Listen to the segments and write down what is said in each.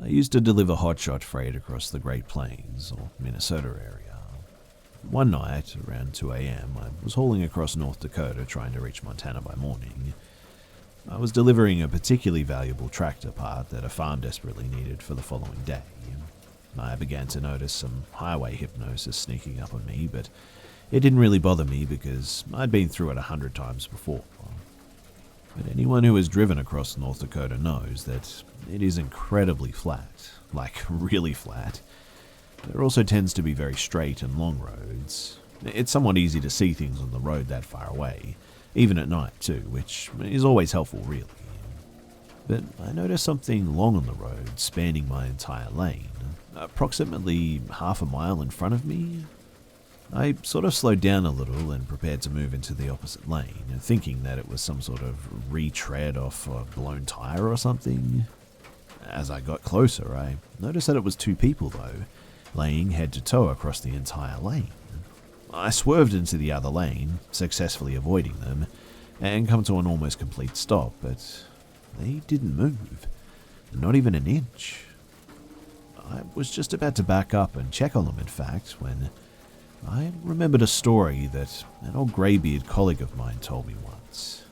I used to deliver hotshot freight across the Great Plains, or Minnesota area. One night, around 2 a.m., I was hauling across North Dakota trying to reach Montana by morning. I was delivering a particularly valuable tractor part that a farm desperately needed for the following day. I began to notice some highway hypnosis sneaking up on me, but it didn't really bother me because I'd been through it 100 times before. But anyone who has driven across North Dakota knows that it is incredibly flat, like really flat. There also tends to be very straight and long roads. It's somewhat easy to see things on the road that far away, even at night too, which is always helpful really. But I noticed something long on the road, spanning my entire lane, approximately half a mile in front of me. I sort of slowed down a little and prepared to move into the opposite lane, thinking that it was some sort of retread off a blown tire or something. As I got closer, I noticed that it was two people though, laying head to toe across the entire lane. I swerved into the other lane, successfully avoiding them, and come to an almost complete stop, but they didn't move, not even an inch. I was just about to back up and check on them, in fact, when I remembered a story that an old greybeard colleague of mine told me once.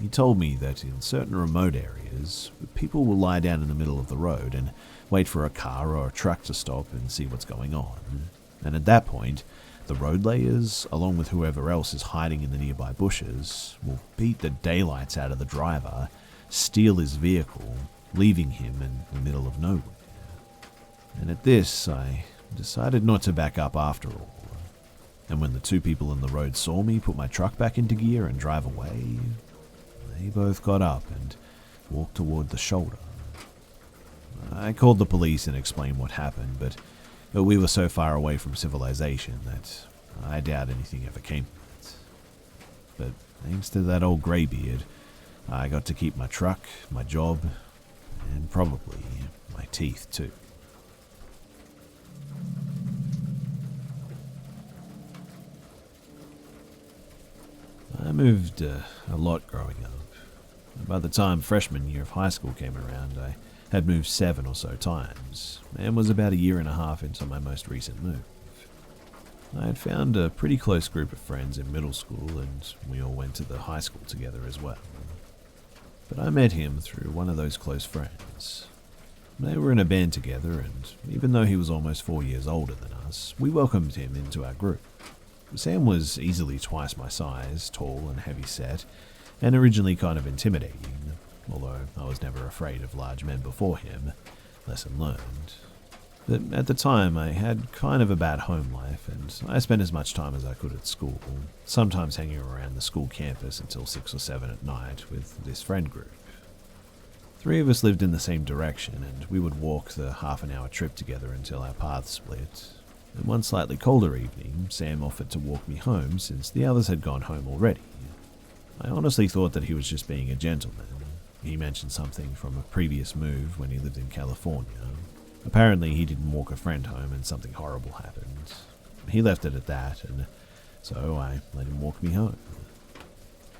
He told me that in certain remote areas, people will lie down in the middle of the road and wait for a car or a truck to stop and see what's going on. And at that point, the road layers, along with whoever else is hiding in the nearby bushes, will beat the daylights out of the driver, steal his vehicle, leaving him in the middle of nowhere. And at this, I decided not to back up after all. And when the two people in the road saw me put my truck back into gear and drive away, they both got up and walked toward the shoulder. I called the police and explained what happened, but we were so far away from civilization that I doubt anything ever came of it. But thanks to that old greybeard, I got to keep my truck, my job, and probably my teeth too. I moved a lot growing up. By the time freshman year of high school came around, I had moved 7 or so times, and was about a year and a half into my most recent move. I had found a pretty close group of friends in middle school, and we all went to the high school together as well. But I met him through one of those close friends. They were in a band together, and even though he was almost 4 years older than us, we welcomed him into our group. Sam was easily twice my size, tall and heavy-set, and originally kind of intimidating, although I was never afraid of large men before him. Lesson learned. But at the time, I had kind of a bad home life, and I spent as much time as I could at school, sometimes hanging around the school campus until 6 or 7 at night with this friend group. 3 of us lived in the same direction, and we would walk the half-an-hour trip together until our paths split. And one slightly colder evening, Sam offered to walk me home since the others had gone home already. I honestly thought that he was just being a gentleman. He mentioned something from a previous move when he lived in California. Apparently he didn't walk a friend home and something horrible happened. He left it at that, and so I let him walk me home.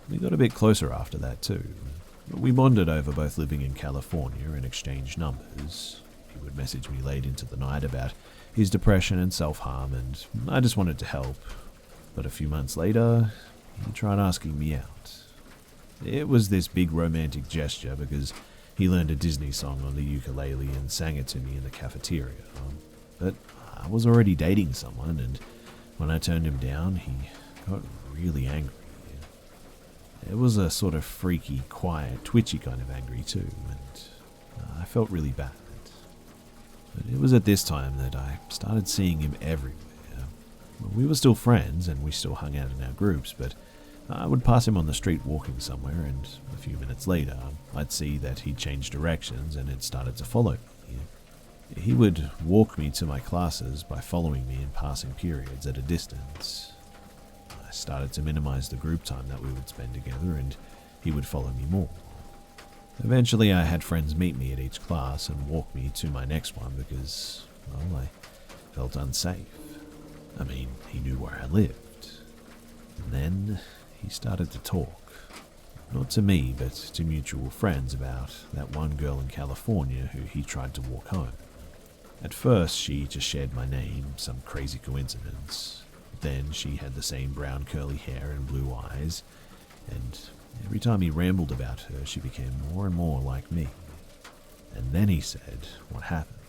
We got a bit closer after that too. We bonded over both living in California and exchanged numbers. He would message me late into the night about his depression and self-harm, and I just wanted to help. But a few months later, he tried asking me out. It was this big romantic gesture because he learned a Disney song on the ukulele and sang it to me in the cafeteria. But I was already dating someone, and when I turned him down, he got really angry. It was a sort of freaky, quiet, twitchy kind of angry too, and I felt really bad. But it was at this time that I started seeing him everywhere. We were still friends and we still hung out in our groups, but I would pass him on the street walking somewhere, and a few minutes later I'd see that he'd changed directions and had started to follow me. He would walk me to my classes by following me in passing periods at a distance. I started to minimize the group time that we would spend together, and he would follow me more. Eventually I had friends meet me at each class and walk me to my next one because, well, I felt unsafe. I mean, he knew where I lived. And then he started to talk. Not to me, but to mutual friends about that one girl in California who he tried to walk home. At first, she just shared my name, some crazy coincidence. Then she had the same brown curly hair and blue eyes, and every time he rambled about her, she became more and more like me. And then he said what happened.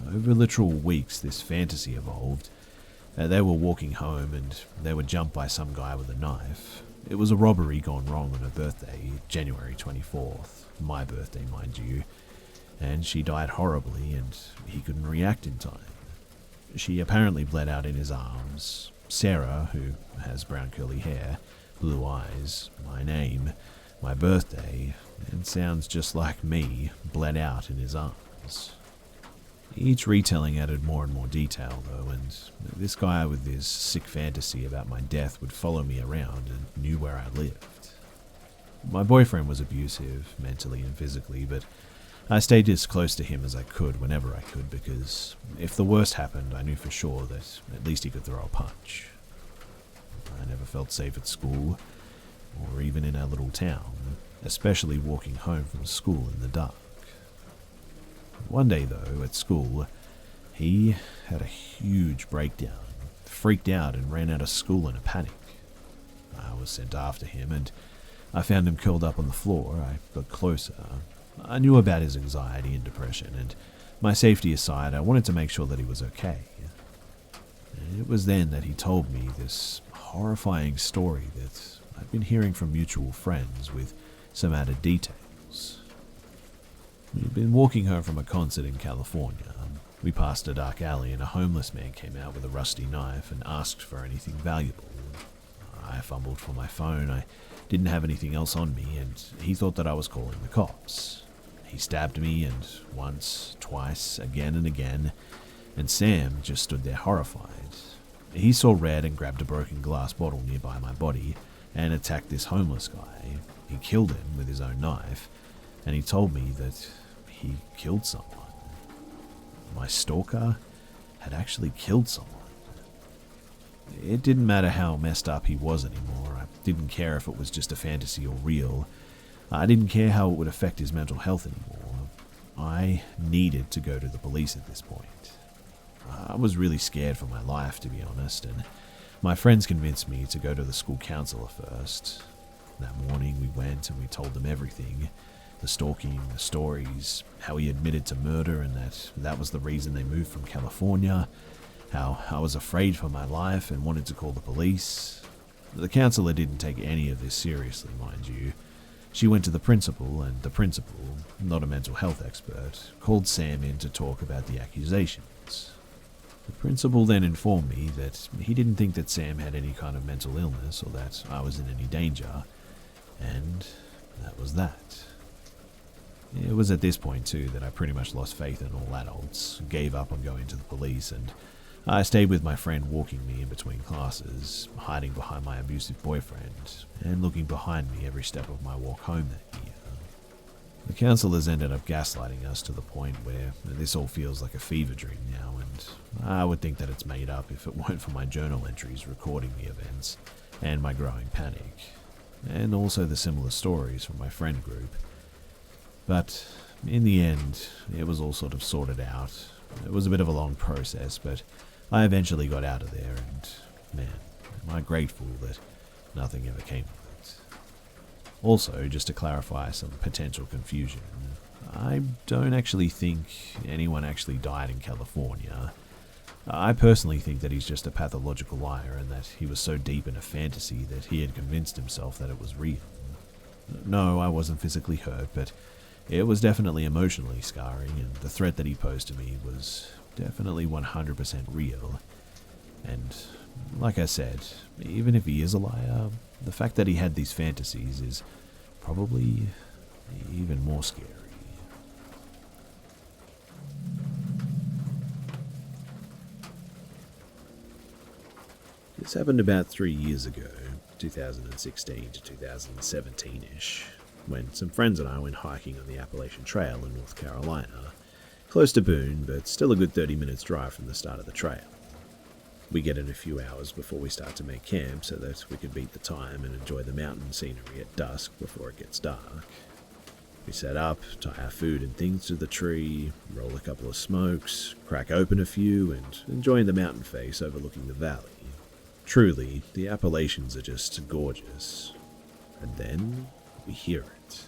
Over literal weeks, this fantasy evolved. They were walking home and they were jumped by some guy with a knife. It was a robbery gone wrong on her birthday, January 24th, my birthday, mind you, and she died horribly and he couldn't react in time. She apparently bled out in his arms. Sarah, who has brown curly hair, blue eyes, my name, my birthday, and sounds just like me, bled out in his arms. Each retelling added more and more detail, though, and this guy with this sick fantasy about my death would follow me around and knew where I lived. My boyfriend was abusive, mentally and physically, but I stayed as close to him as I could whenever I could, because if the worst happened, I knew for sure that at least he could throw a punch. I never felt safe at school, or even in our little town, especially walking home from school in the dark. One day, though, at school, he had a huge breakdown, freaked out and ran out of school in a panic. I was sent after him and I found him curled up on the floor. I got closer. I knew about his anxiety and depression, and my safety aside, I wanted to make sure that he was okay. And it was then that he told me this horrifying story that I'd been hearing from mutual friends with some added details. We'd been walking home from a concert in California. We passed a dark alley and a homeless man came out with a rusty knife and asked for anything valuable. I fumbled for my phone. I didn't have anything else on me, and he thought that I was calling the cops. He stabbed me, and once, twice, again and again, and Sam just stood there horrified. He saw red and grabbed a broken glass bottle nearby my body and attacked this homeless guy. He killed him with his own knife, and he told me that he killed someone. My stalker had actually killed someone. It didn't matter how messed up he was anymore. I didn't care if it was just a fantasy or real. I didn't care how it would affect his mental health anymore. I needed to go to the police at this point. I was really scared for my life, to be honest, and my friends convinced me to go to the school counselor first. That morning we went and we told them everything. The stalking, the stories, how he admitted to murder and that was the reason they moved from California, how I was afraid for my life and wanted to call the police. The counselor didn't take any of this seriously, mind you. She went to the principal, and the principal, not a mental health expert, called Sam in to talk about the accusations. The principal then informed me that he didn't think that Sam had any kind of mental illness or that I was in any danger, and that was that. It was at this point, too, that I pretty much lost faith in all adults, gave up on going to the police, and I stayed with my friend walking me in between classes, hiding behind my abusive boyfriend, and looking behind me every step of my walk home that year. The counselors ended up gaslighting us to the point where this all feels like a fever dream now, and I would think that it's made up if it weren't for my journal entries recording the events, and my growing panic, and also the similar stories from my friend group. But in the end, it was all sort of sorted out. It was a bit of a long process, but I eventually got out of there, and man, am I grateful that nothing ever came of it. Also, just to clarify some potential confusion, I don't actually think anyone actually died in California. I personally think that he's just a pathological liar and that he was so deep in a fantasy that he had convinced himself that it was real. No, I wasn't physically hurt, but it was definitely emotionally scarring, and the threat that he posed to me was definitely 100% real. And like I said, even if he is a liar, the fact that he had these fantasies is probably even more scary. This happened about 3 years ago, 2016 to 2017-ish, when some friends and I went hiking on the Appalachian Trail in North Carolina, close to Boone, but still a good 30 minutes drive from the start of the trail. We get in a few hours before we start to make camp so that we can beat the time and enjoy the mountain scenery at dusk before it gets dark. We set up, tie our food and things to the tree, roll a couple of smokes, crack open a few, and enjoy the mountain face overlooking the valley. Truly, the Appalachians are just gorgeous. And then we hear it.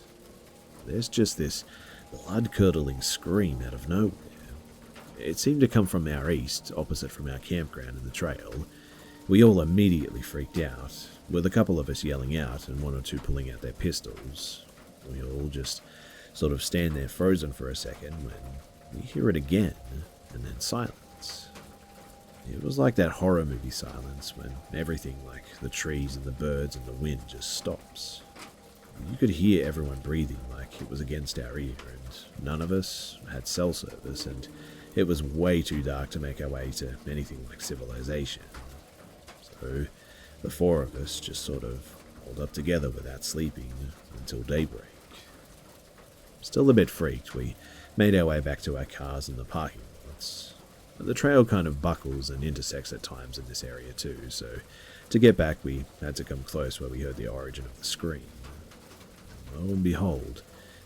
There's just this blood-curdling scream out of nowhere. It seemed to come from our east, opposite from our campground and the trail. We all immediately freaked out, with a couple of us yelling out and one or two pulling out their pistols. We all just sort of stand there frozen for a second when we hear it again, and then silence. It was like that horror movie silence when everything, like the trees and the birds and the wind, just stops. You could hear everyone breathing like it was against our ear, and none of us had cell service, and it was way too dark to make our way to anything like civilization. So the four of us just sort of holed up together without sleeping until daybreak. Still a bit freaked, we made our way back to our cars in the parking lots. The trail kind of buckles and intersects at times in this area too, so to get back we had to come close where we heard the origin of the scream. Lo and behold,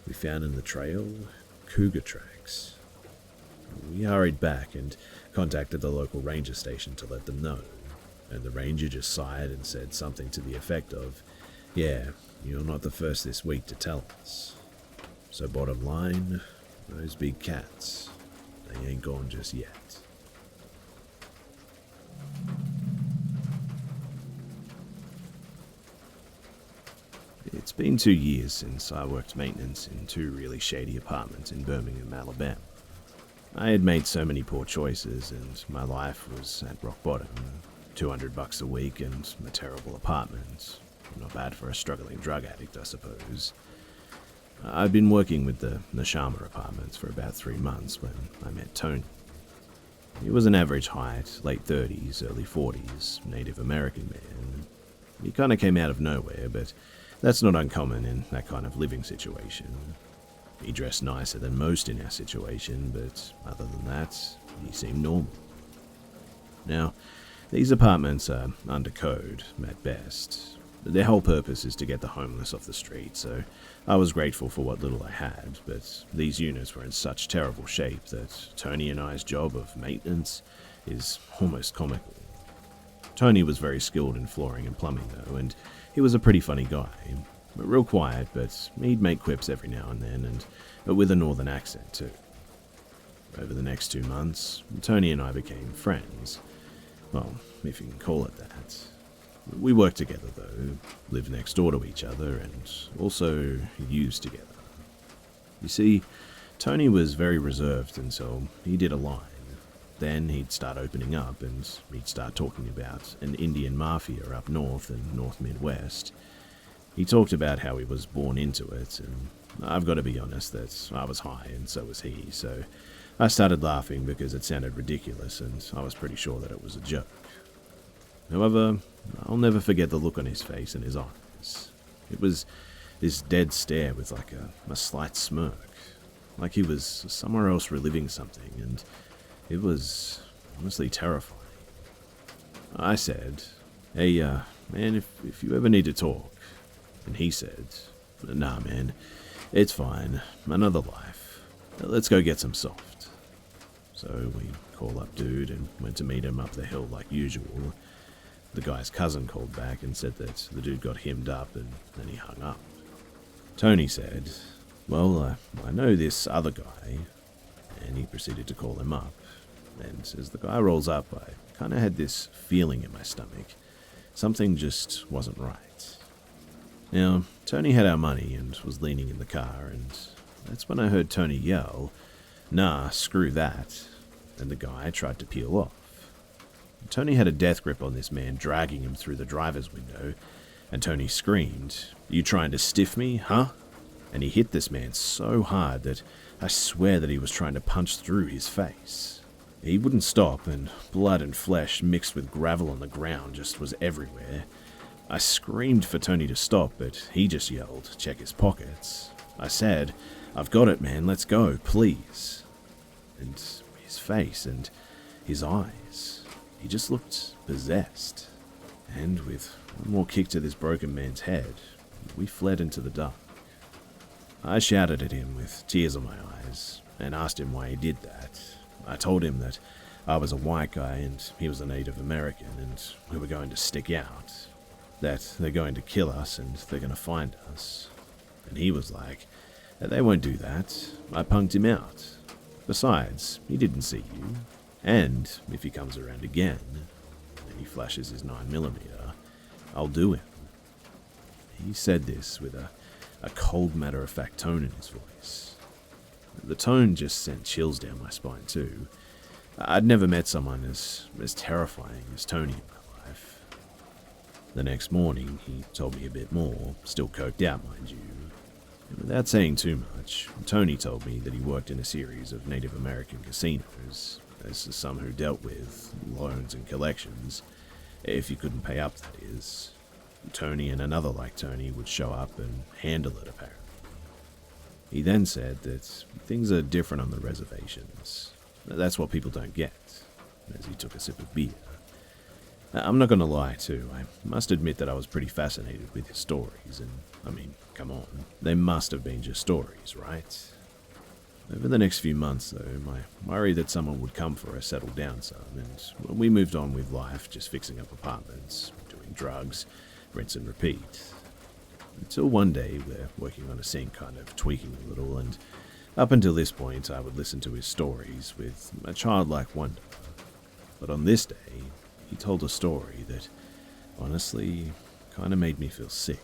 we found in the trail cougar tracks. We hurried back and contacted the local ranger station to let them know, and the ranger just sighed and said something to the effect of, "Yeah, you're not the first this week to tell us." So bottom line, those big cats, they ain't gone just yet. It's been 2 years since I worked maintenance in 2 really shady apartments in Birmingham, Alabama. I had made so many poor choices and my life was at rock bottom. $200 a week and a terrible apartment. Not bad for a struggling drug addict, I suppose. I'd been working with the Nashama apartments for about 3 months when I met Tony. He was an average height, late 30s, early 40s, Native American man. He kind of came out of nowhere, but that's not uncommon in that kind of living situation. He dressed nicer than most in our situation, but other than that, he seemed normal. Now, these apartments are under code, at best. Their whole purpose is to get the homeless off the street, so I was grateful for what little I had, but these units were in such terrible shape that Tony and I's job of maintenance is almost comical. Tony was very skilled in flooring and plumbing though, and he was a pretty funny guy. Real quiet, but he'd make quips every now and then, and with a northern accent too. Over the next 2 months, Tony and I became friends. Well, if you can call it that. We worked together though, lived next door to each other, and also used together. You see, Tony was very reserved until he did a line. Then he'd start opening up and he'd start talking about an Indian mafia up north and North Midwest. He talked about how he was born into it, and I've got to be honest that I was high and so was he, so I started laughing because it sounded ridiculous and I was pretty sure that it was a joke. However, I'll never forget the look on his face and his eyes. It was this dead stare with like a slight smirk, like he was somewhere else reliving something, and it was honestly terrifying. I said, "Hey, man, if you ever need to talk," and he said, "Nah, man, it's fine, another life. Let's go get some soft." So we called up dude and went to meet him up the hill like usual. The guy's cousin called back and said that the dude got hemmed up and then he hung up. Tony said, "Well, I know this other guy," and he proceeded to call him up. And as the guy rolls up, I kind of had this feeling in my stomach. Something just wasn't right. Now, Tony had our money and was leaning in the car, and that's when I heard Tony yell, "Nah, screw that," and the guy tried to peel off. Tony had a death grip on this man, dragging him through the driver's window, and Tony screamed, "You trying to stiff me, huh?" And he hit this man so hard that I swear that he was trying to punch through his face. He wouldn't stop, and blood and flesh mixed with gravel on the ground just was everywhere. I screamed for Tony to stop, but he just yelled, "Check his pockets." I said, "I've got it, man, let's go, please." And his face and his eyes, He just looked possessed. And with one more kick to this broken man's head, we fled into the dark. I shouted at him with tears in my eyes and asked him why he did that. I told him that I was a white guy and he was a Native American and we were going to stick out, that they're going to kill us and they're going to find us. And he was like, they won't do that. I punked him out. Besides, he didn't see you. And if he comes around again, and he flashes his 9mm, I'll do him. He said this with a cold matter-of-fact tone in his voice. The tone just sent chills down my spine too. I'd never met someone as terrifying as Tony in my life. The next morning, he told me a bit more, still coked out, mind you. And without saying too much, Tony told me that he worked in a series of Native American casinos, as some who dealt with loans and collections, if you couldn't pay up, that is. Tony and another like Tony would show up and handle it, apparently. He then said that things are different on the reservations. That's what people don't get, as he took a sip of beer. I'm not going to lie, too. I must admit that I was pretty fascinated with his stories, and, I mean, come on, they must have been just stories, right? Over the next few months, though, my worry that someone would come for us settled down some, and we moved on with life, just fixing up apartments, doing drugs, rinse and repeat. Until one day, we're working on a sink, kind of tweaking a little, and up until this point, I would listen to his stories with a childlike wonder. But on this day, he told a story that, honestly, kind of made me feel sick.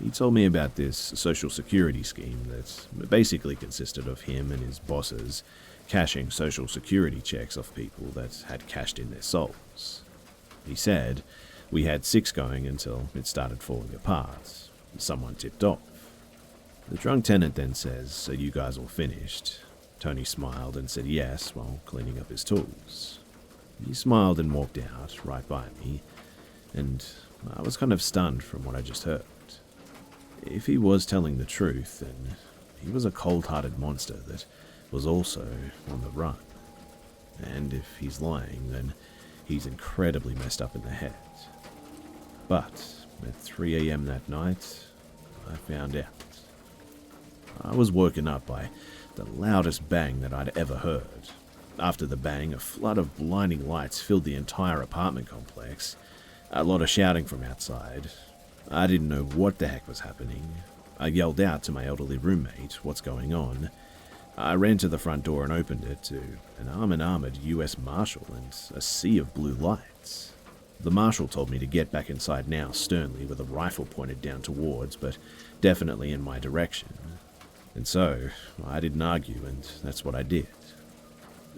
He told me about this social security scheme that basically consisted of him and his bosses cashing social security checks off people that had cashed in their souls. He said, we had 6 going until it started falling apart. Someone tipped off. The drunk tenant then says, so you guys all finished? Tony smiled and said yes while cleaning up his tools. He smiled and walked out, right by me, and I was kind of stunned from what I just heard. If he was telling the truth, then he was a cold-hearted monster that was also on the run. And if he's lying, then he's incredibly messed up in the head. But at 3 a.m. that night, I found out. I was woken up by the loudest bang that I'd ever heard. After the bang, a flood of blinding lights filled the entire apartment complex. A lot of shouting from outside. I didn't know what the heck was happening. I yelled out to my elderly roommate, what's going on? I ran to the front door and opened it to an armored US Marshal and a sea of blue lights. The Marshal told me to get back inside now sternly with a rifle pointed down towards, but definitely in my direction. And so, I didn't argue, and that's what I did.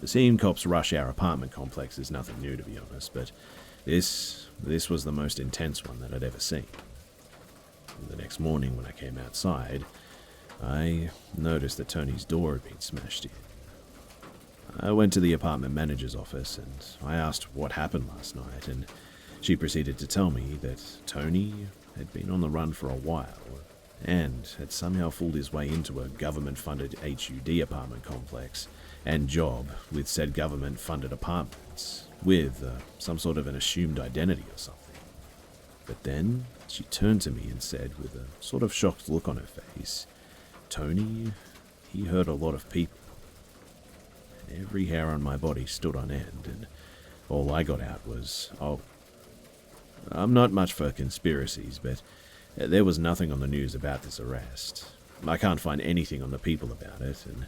Seeing cops rush our apartment complex is nothing new, to be honest, but this was the most intense one that I'd ever seen. The next morning when I came outside, I noticed that Tony's door had been smashed in. I went to the apartment manager's office and I asked what happened last night, and she proceeded to tell me that Tony had been on the run for a while and had somehow fooled his way into a government-funded HUD apartment complex and job with said government-funded apartments, with some sort of an assumed identity or something. But then she turned to me and said, with a sort of shocked look on her face, Tony, he hurt a lot of people. Every hair on my body stood on end, and all I got out was, oh. I'm not much for conspiracies, but there was nothing on the news about this arrest. I can't find anything on the people about it, and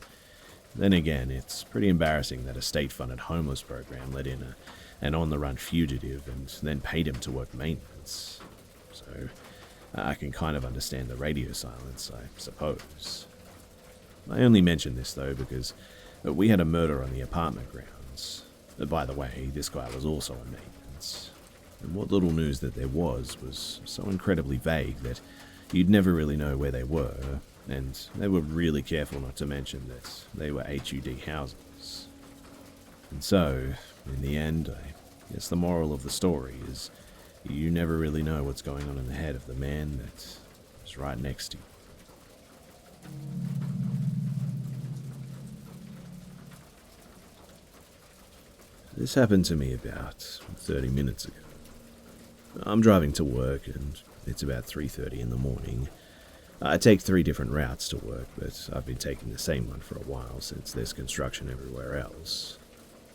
then again, it's pretty embarrassing that a state-funded homeless program let in an on-the-run fugitive and then paid him to work maintenance. So, I can kind of understand the radio silence, I suppose. I only mention this, though, because we had a murder on the apartment grounds. By the way, this guy was also on maintenance. And what little news that there was so incredibly vague that you'd never really know where they were, and they were really careful not to mention that they were HUD houses. And so, in the end, I guess the moral of the story is you never really know what's going on in the head of the man that is right next to you. This happened to me about 30 minutes ago. I'm driving to work and it's about 3:30 in the morning. I take 3 different routes to work, but I've been taking the same one for a while since there's construction everywhere else.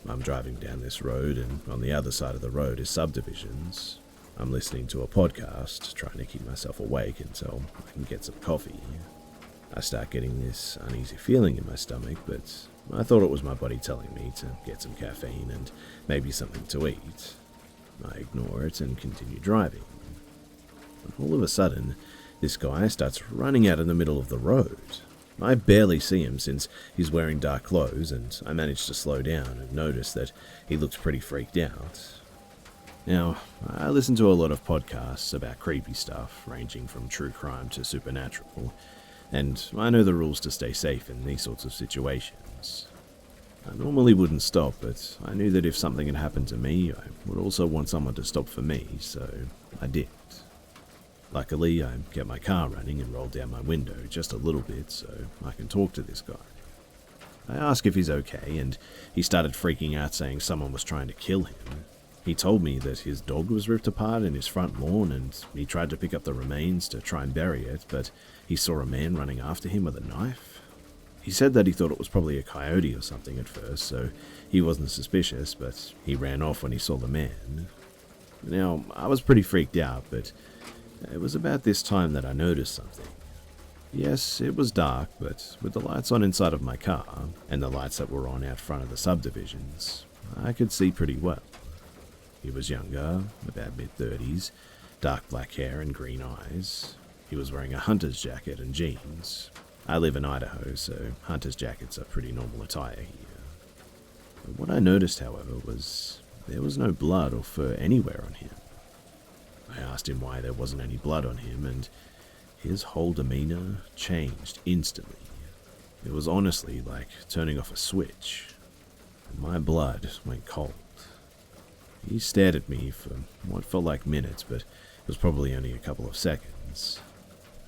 I'm driving down this road and on the other side of the road is subdivisions. I'm listening to a podcast, trying to keep myself awake until I can get some coffee. I start getting this uneasy feeling in my stomach, but I thought it was my body telling me to get some caffeine and maybe something to eat. I ignore it and continue driving. And all of a sudden, this guy starts running out in the middle of the road. I barely see him since he's wearing dark clothes, and I manage to slow down and notice that he looks pretty freaked out. Now, I listen to a lot of podcasts about creepy stuff, ranging from true crime to supernatural, and I know the rules to stay safe in these sorts of situations. I normally wouldn't stop, but I knew that if something had happened to me, I would also want someone to stop for me, so I did. Luckily, I kept my car running and rolled down my window just a little bit so I can talk to this guy. I asked if he's okay, and he started freaking out saying someone was trying to kill him. He told me that his dog was ripped apart in his front lawn and he tried to pick up the remains to try and bury it, but he saw a man running after him with a knife. He said that he thought it was probably a coyote or something at first, so he wasn't suspicious, but he ran off when he saw the man. Now, I was pretty freaked out, but it was about this time that I noticed something. Yes, it was dark, but with the lights on inside of my car, and the lights that were on out front of the subdivisions, I could see pretty well. He was younger, about mid-30s, dark black hair and green eyes. He was wearing a hunter's jacket and jeans. I live in Idaho, so hunter's jackets are pretty normal attire here. But what I noticed, however, was there was no blood or fur anywhere on him. I asked him why there wasn't any blood on him, and his whole demeanor changed instantly. It was honestly like turning off a switch, and my blood went cold. He stared at me for what felt like minutes, but it was probably only a couple of seconds.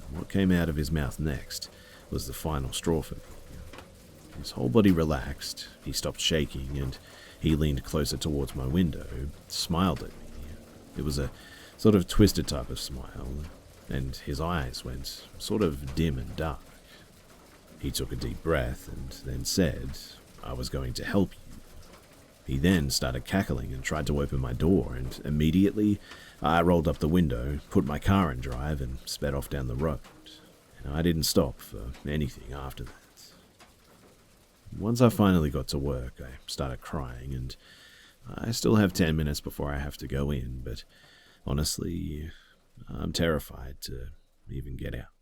And what came out of his mouth next was the final straw for me. His whole body relaxed, he stopped shaking, and he leaned closer towards my window, smiled at me. It was a sort of twisted type of smile, and his eyes went sort of dim and dark. He took a deep breath and then said, "I was going to help you." He then started cackling and tried to open my door, and immediately I rolled up the window, put my car in drive, and sped off down the road. And I didn't stop for anything after that. Once I finally got to work, I started crying, and I still have 10 minutes before I have to go in, but honestly, I'm terrified to even get out.